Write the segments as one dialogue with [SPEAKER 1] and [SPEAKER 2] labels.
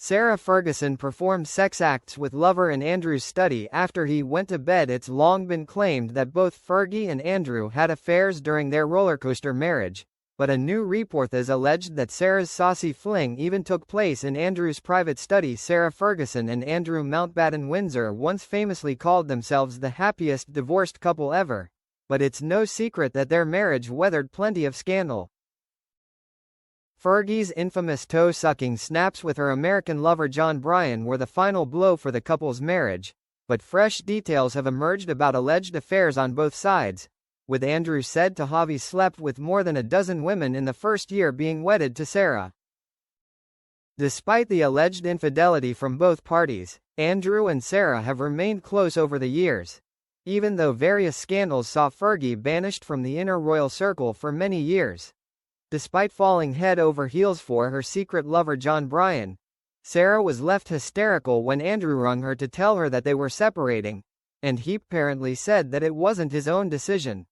[SPEAKER 1] Sarah Ferguson performed sex acts with lover in Andrew's study after he went to bed. It's long been claimed that both Fergie and Andrew had affairs during their rollercoaster marriage, but a new report has alleged that Sarah's saucy fling even took place in Andrew's private study. Sarah Ferguson and Andrew Mountbatten Windsor once famously called themselves the happiest divorced couple ever, but it's no secret that their marriage weathered plenty of scandal. Fergie's infamous toe-sucking snaps with her American lover John Bryan were the final blow for the couple's marriage, but fresh details have emerged about alleged affairs on both sides, with Andrew said to have slept with more than a dozen women in the first year being wedded to Sarah. Despite the alleged infidelity from both parties, Andrew and Sarah have remained close over the years, even though various scandals saw Fergie banished from the inner royal circle for many years. Despite falling head over heels for her secret lover John Bryan, Sarah was left hysterical when Andrew rung her to tell her that they were separating, and he apparently said that it wasn't his own decision.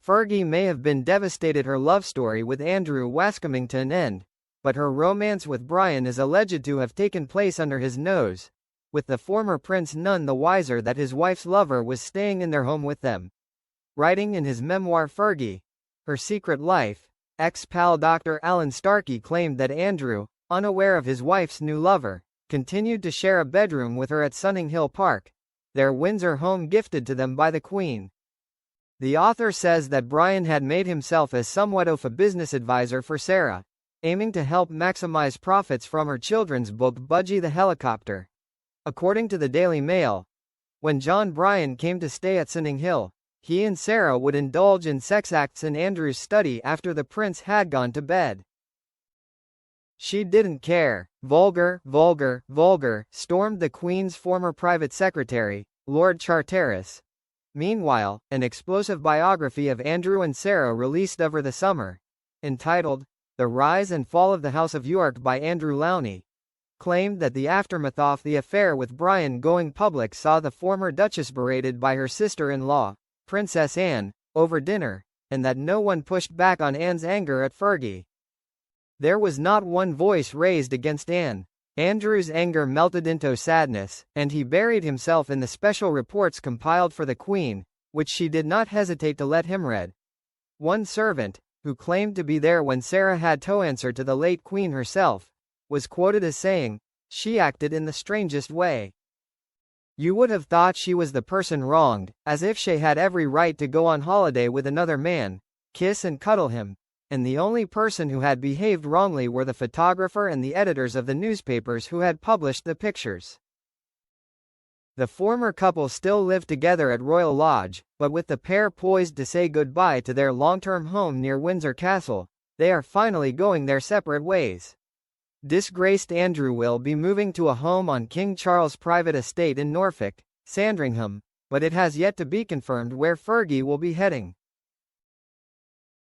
[SPEAKER 1] Fergie may have been devastated her love story with Andrew was coming to an end, but her romance with Bryan is alleged to have taken place under his nose, with the former prince none the wiser that his wife's lover was staying in their home with them. Writing in his memoir Fergie, Her Secret Life, ex-pal Dr. Alan Starkey claimed that Andrew, unaware of his wife's new lover, continued to share a bedroom with her at Sunning Hill Park, their Windsor home gifted to them by the Queen. The author says that Bryan had made himself as somewhat of a business advisor for Sarah, aiming to help maximize profits from her children's book Budgie the Helicopter. According to the Daily Mail, when John Bryan came to stay at Sunning Hill, he and Sarah would indulge in sex acts in Andrew's study after the prince had gone to bed. She didn't care. Vulgar, vulgar, vulgar, stormed the Queen's former private secretary, Lord Charteris. Meanwhile, an explosive biography of Andrew and Sarah released over the summer, entitled The Rise and Fall of the House of York by Andrew Lowney, claimed that the aftermath of the affair with Bryan going public saw the former Duchess berated by her sister-in-law, Princess Anne, over dinner, and that no one pushed back on Anne's anger at Fergie. There was not one voice raised against Anne. Andrew's anger melted into sadness, and he buried himself in the special reports compiled for the Queen, which she did not hesitate to let him read. One servant, who claimed to be there when Sarah had to answer to the late Queen herself, was quoted as saying, "She acted in the strangest way. You would have thought she was the person wronged, as if she had every right to go on holiday with another man, kiss and cuddle him, and the only person who had behaved wrongly were the photographer and the editors of the newspapers who had published the pictures." The former couple still live together at Royal Lodge, but with the pair poised to say goodbye to their long-term home near Windsor Castle, they are finally going their separate ways. Disgraced Andrew will be moving to a home on King Charles' private estate in Norfolk, Sandringham, but it has yet to be confirmed where Fergie will be heading.